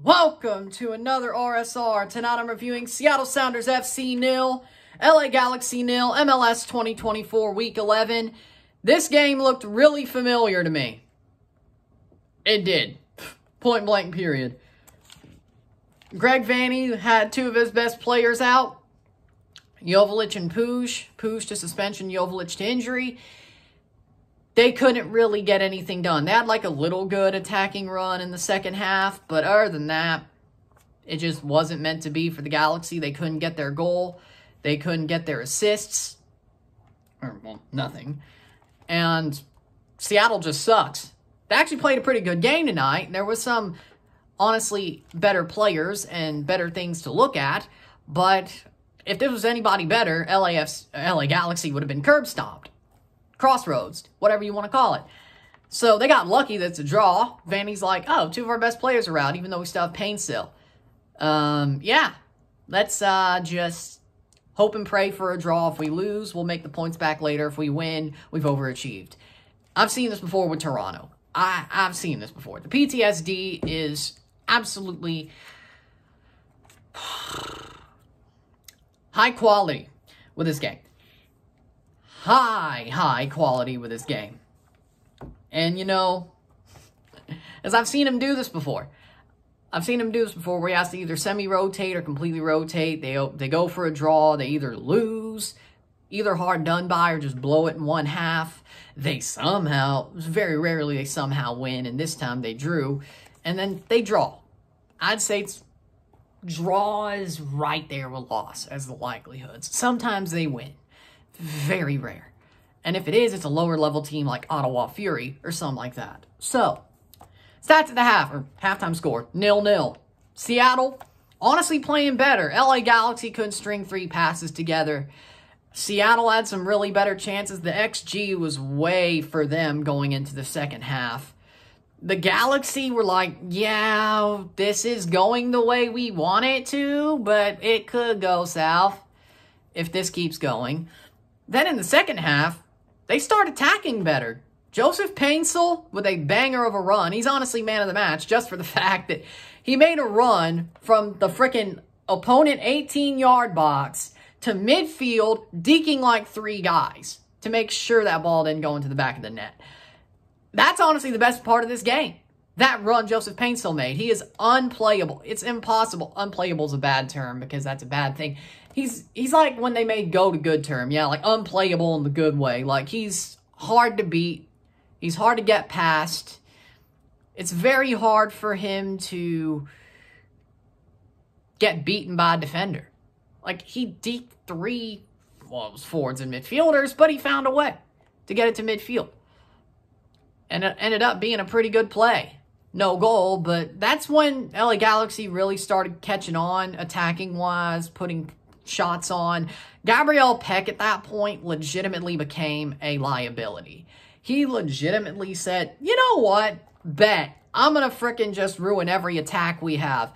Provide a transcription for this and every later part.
Welcome to another RSR. Tonight I'm reviewing Seattle Sounders FC 0, LA Galaxy 0, MLS 2024 Week 11. This game looked really familiar to me. It did. Point blank period. Greg Vanney had two of his best players out. Joveljic and Puig. Puig to suspension, Joveljic to injury. They couldn't really get anything done. They had like a little good attacking run in the second half, but other than that, it just wasn't meant to be for the Galaxy. They couldn't get their goal. They couldn't get their assists. Or, well, nothing. And Seattle just sucks. They actually played a pretty good game tonight. There was some, honestly, better players and better things to look at, but if this was anybody better, LA Galaxy would have been curb stomped. Crossroads, whatever you want to call it. So they got lucky that it's a draw. Vanney's like, oh, two of our best players are out, even though we still have Payne still. Yeah, let's just hope and pray for a draw. If we lose, we'll make the points back later. If we win, we've overachieved. I've seen this before with Toronto. I've seen this before. The PTSD is absolutely high quality with this game. High quality with this game. And, you know, as I've seen him do this before. I've seen him do this before where he has to either semi-rotate or completely rotate. They go for a draw. They either lose, either hard done by, or just blow it in one half. They somehow, very rarely they somehow win, and this time they drew. And then they draw. I'd say it's draw is right there with loss as the likelihoods. Sometimes they win. Very rare. And if it is, it's a lower level team like Ottawa Fury or something like that. So, stats at the half, or halftime score, 0-0. Seattle, honestly playing better. LA Galaxy couldn't string three passes together. Seattle had some really better chances. The XG was way for them going into the second half. The Galaxy were like, yeah, this is going the way we want it to, but it could go south if this keeps going. Then in the second half, they start attacking better. Joseph Paintsel with a banger of a run. He's honestly man of the match just for the fact that he made a run from the freaking opponent 18-yard box to midfield, deking like three guys to make sure that ball didn't go into the back of the net. That's honestly the best part of this game. That run Joseph Paintsel made. He is unplayable. It's impossible. Unplayable is a bad term because that's a bad thing. He's like when they made go to good term. Yeah, like unplayable in the good way. Like he's hard to beat. He's hard to get past. It's very hard for him to get beaten by a defender. Like he deked three, well, it was forwards and midfielders, but he found a way to get it to midfield. And it ended up being a pretty good play. No goal, but that's when LA Galaxy really started catching on attacking-wise, putting shots on. Gabriel Peck at that point legitimately became a liability. He legitimately said, you know what? Bet. I'm going to frickin' just ruin every attack we have.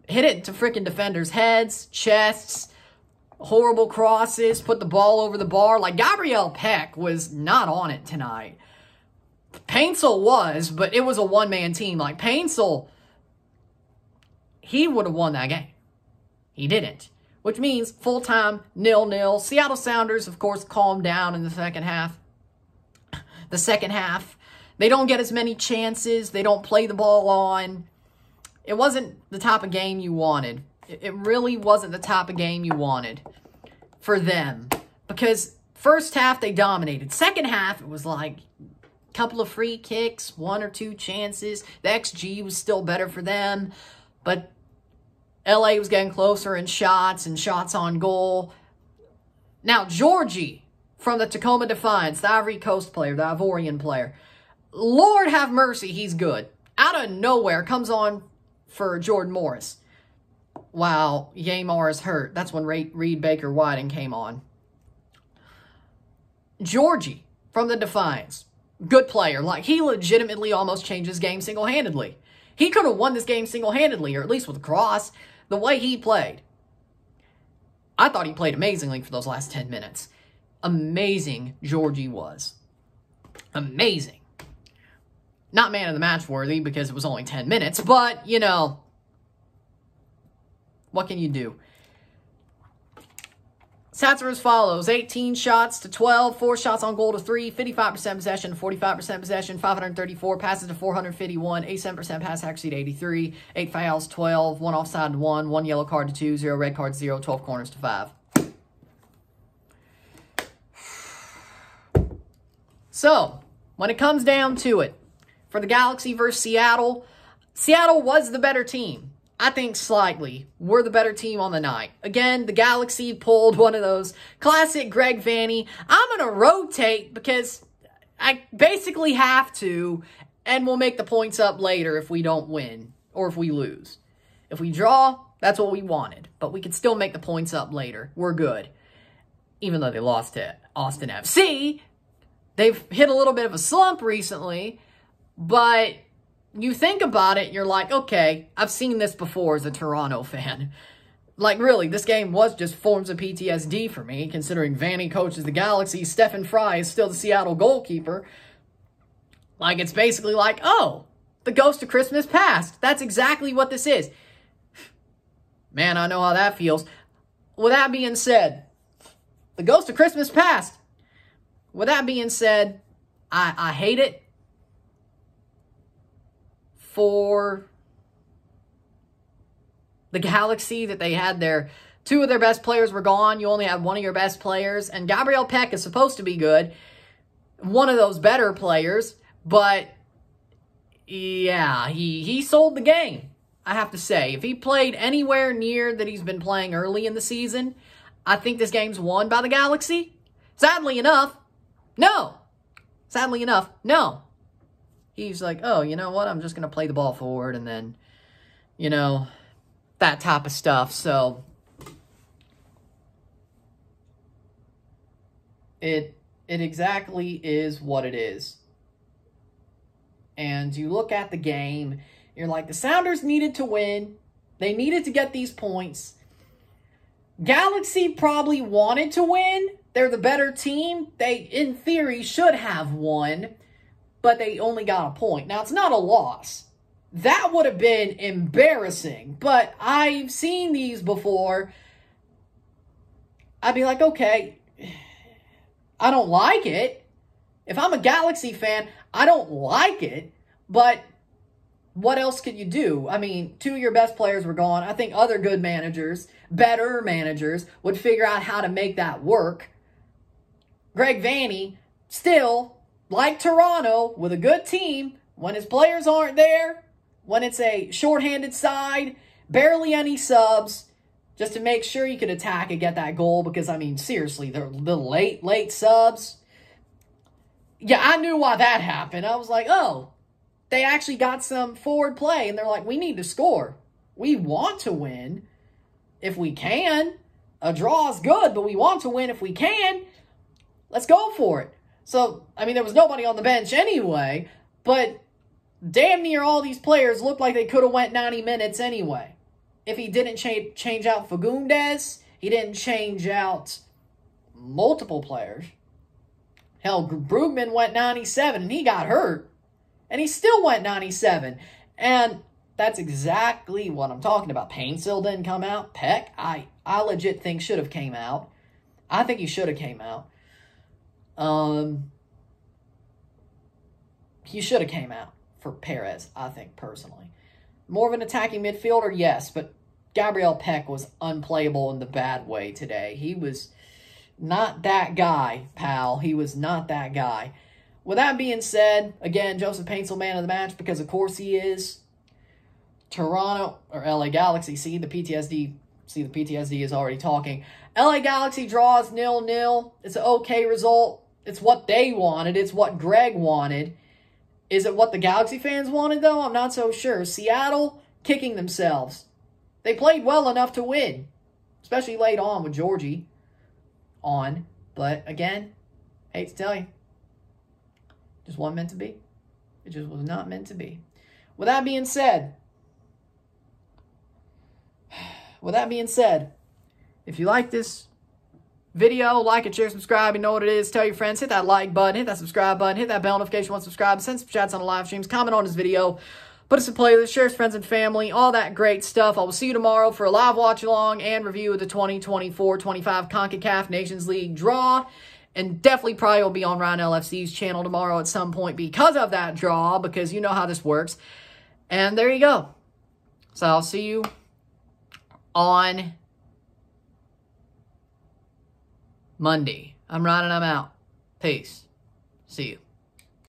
Hit it to frickin' defenders' heads, chests, horrible crosses, put the ball over the bar. Like, Gabriel Peck was not on it tonight. Paintsel was, but it was a one-man team. Like, Paintsel, he would have won that game. He didn't. Which means full-time 0-0. Seattle Sounders, of course, calmed down in the second half. The second half, they don't get as many chances. They don't play the ball on. It wasn't the type of game you wanted. It really wasn't the type of game you wanted for them. Because first half, they dominated. Second half, it was like a couple of free kicks, one or two chances. The XG was still better for them. But LA was getting closer in shots and shots on goal. Now, Georgie from the Tacoma Defiance, the Ivory Coast player, the Ivorian player. Lord have mercy, he's good. Out of nowhere, comes on for Jordan Morris. Wow, Yamar is hurt. That's when Reed Baker-Whiting came on. Georgie from the Defiance. Good player. Like, he legitimately almost changed his game single-handedly. He could have won this game single-handedly, or at least with a cross. The way he played. I thought he played amazingly for those last 10 minutes. Amazing Georgie was. Amazing. Not man of the match worthy because it was only 10 minutes, but, you know, What can you do? Stats are as follows. 18 shots to 12, 4 shots on goal to 3, 55% possession, 45% possession, 534, passes to 451, 87% pass accuracy to 83, 8 fouls, 12, 1 offside to 1, 1 yellow card to 2, 0 red card to 0, 12 corners to 5. So, when it comes down to it, for the Galaxy versus Seattle, Seattle was the better team. I think slightly. We're the better team on the night. Again, the Galaxy pulled one of those classic Greg Vanney. I'm going to rotate because I basically have to, and we'll make the points up later if we don't win or if we lose. If we draw, that's what we wanted. But we can still make the points up later. We're good. Even though they lost to Austin FC, they've hit a little bit of a slump recently, but you think about it, you're like, okay, I've seen this before as a Toronto fan. Like, really, this game was just forms of PTSD for me, considering Vanney coaches the Galaxy, Stephen Fry is still the Seattle goalkeeper. Like, it's basically like, oh, the ghost of Christmas past. That's exactly what this is. Man, I know how that feels. With that being said, the ghost of Christmas past. With that being said, I hate it for the Galaxy that they had two of their best players were gone. You only had one of your best players. And Gabriel Peck is supposed to be good. One of those better players. But, yeah, he sold the game, I have to say. If he played anywhere near that he's been playing early in the season, I think this game's won by the Galaxy. Sadly enough, no. Sadly enough, no. He's like, oh, you know what? I'm just going to play the ball forward and then, you know, that type of stuff. So, it exactly is what it is. And you look at the game, you're like, the Sounders needed to win. They needed to get these points. Galaxy probably wanted to win. They're the better team. They, in theory, should have won. But they only got a point. Now, it's not a loss. That would have been embarrassing. But I've seen these before. I'd be like, okay, I don't like it. If I'm a Galaxy fan, I don't like it. But what else could you do? I mean, 2 of your best players were gone. I think other good managers, better managers, would figure out how to make that work. Greg Vanney, still, like Toronto, with a good team, when his players aren't there, when it's a shorthanded side, barely any subs, just to make sure you could attack and get that goal, because, I mean, seriously, the late subs. Yeah, I knew why that happened. I was like, oh, they actually got some forward play, and they're like, we need to score. We want to win if we can. A draw is good, but we want to win if we can. Let's go for it. So, I mean, there was nobody on the bench anyway, but damn near all these players looked like they could have went 90 minutes anyway. If he didn't change out Fagundes, he didn't change out multiple players. Hell, Brugman went 97 and he got hurt. And he still went 97. And that's exactly what I'm talking about. Payne still didn't come out. Peck, I legit think should have came out. I think he should have came out. He should have came out for Perez, I think, personally. More of an attacking midfielder, yes, but Gabriel Peck was unplayable in the bad way today. He was not that guy, pal. He was not that guy. With that being said, again, Joseph Paintsel man of the match, because of course he is. Toronto, or LA Galaxy, see the PTSD is already talking. LA Galaxy draws 0-0. It's an okay result. It's what they wanted. It's what Greg wanted. Is it what the Galaxy fans wanted, though? I'm not so sure. Seattle kicking themselves. They played well enough to win, especially late on with Georgie on. But, again, hate to tell you, just wasn't meant to be. It just was not meant to be. With that being said, if you like this video, like it, share, subscribe. You know what it is. Tell your friends. Hit that like button. Hit that subscribe button. Hit that bell notification once subscribed. Send some chats on the live streams. Comment on this video. put us in playlist, share with friends and family, all that great stuff. I will see you tomorrow for a live watch-along and review of the 2024-25 CONCACAF Nations League draw. And definitely probably will be on Ryan LFC's channel tomorrow at some point because of that draw, because you know how this works. And there you go. So I'll see you on Monday. I'm Ryan and I'm out. Peace. See you.